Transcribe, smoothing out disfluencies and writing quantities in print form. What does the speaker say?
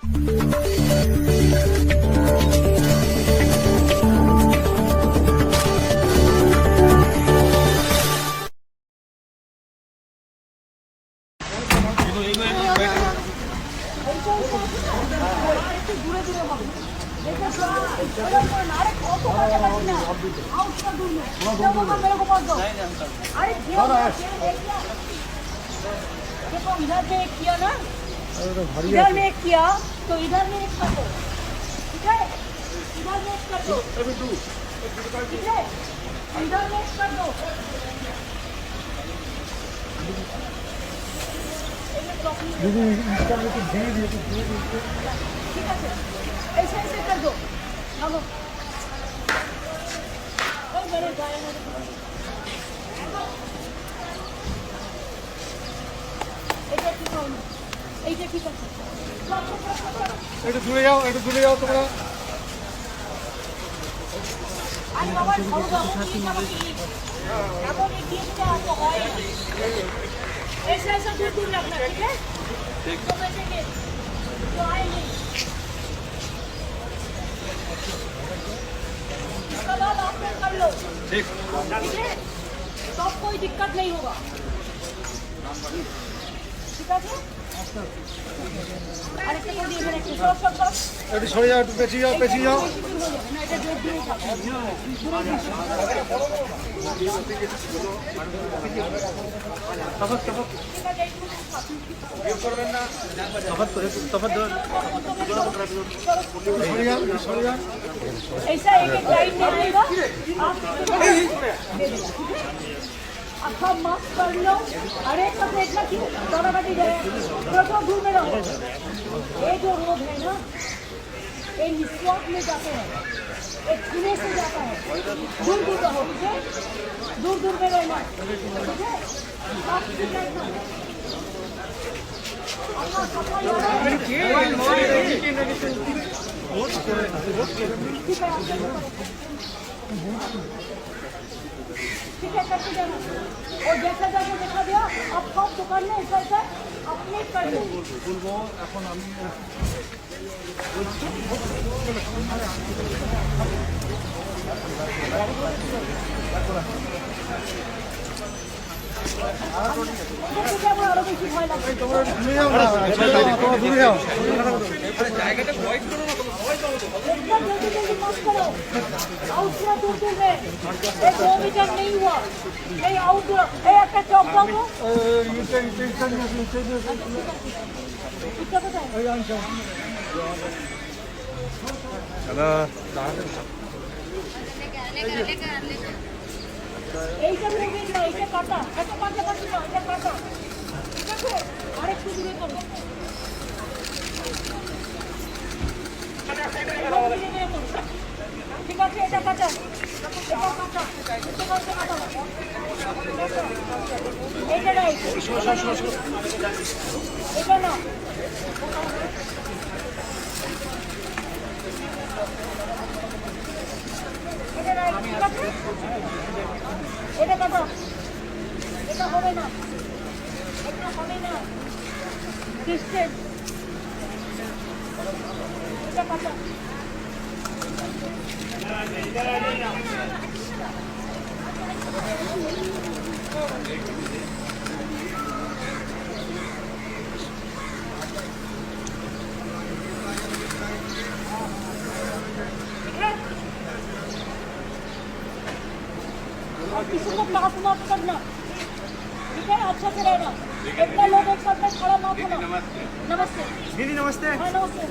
देखो इधर में एक किया ना, इधर में एक किया तो इधर में एक कर दो, ठीक है? इधर में एक कर दो, ठीक है? इधर में एक कर दो। दीदी इसका में कुछ दे दिए तो दे दीजिए। ठीक है, ऐसे ऐसे कर दो। चलो और मेरे जाए এইটা ঠিক আছে, একটু দূরে যাও, একটু দূরে যাও তোমরা। আরে বাবা সরো যাও, এমন এগিয়ে যাও তো হয় ऐसे ऐसे दूर दूर रखना, ठीक है? ठीक तो बैठेंगे तो आएंगे, इसका बाद आप लोग कर लो, ठीक है? तो कोई दिक्कत नहीं होगा, ठीक है? अरे तो ये मेरे को सब একটু সরে যাও, একটু পেছিয়ে যাও, পেছিয়ে যাও। ऐसा एक एक लाइन में आएगा, आप अच्छा मास्क कर लो। अरे सब देखना क्यों दोनों बैठी जाए, तो दूर में रहो। ये जो रोग है ना, ये निस्वार्थ में जाते हैं, एक खुले से जाता है, दूर दूर रहो, ठीक है? दूर दूर में रहना, ठीक है? आप ठीक है ना? अपना सफाई ठीक है, करके जाना। और जैसा जैसा देखा दिया अब सब दुकान में ऐसा ऐसा अपने कर लो। এখন আমি আরো বেশি ভয় লাগবে। তোমরা দূরে যাও না, তোমরা দূরে যাও। জায়গাটা ভয় করো না, ভয় করো তো। एकदम जल्दी जल्दी पास करो, आउट पूरा दूर दूर में, एक 2 मीटर नहीं हुआ, नहीं आउट, एक चौक दो, ইতে कितना पता है? এই আনছো। এইটা ভেঙে না, এইটা কাটা, এত কাটাকাটি না, এটা কাটা, ঠিক আছে? আরেকটু দূরে করো, ঠিক আছে? এটা কাটা, এটা কাটা, এটা কাটা, এইটা নাই, এটা না, এটা নাই, ঠিক আছে? এটা কাটা, এটা হবে না, এটা হবে না, ডিস্টেন্স, এটা কাটা। और किसी को पास मत करना, ठीक है? अच्छा से रहना, इतने लोग एक साथ में खड़ा मत होना। नमस्ते दीदी नमस्ते। हाँ नमस्ते।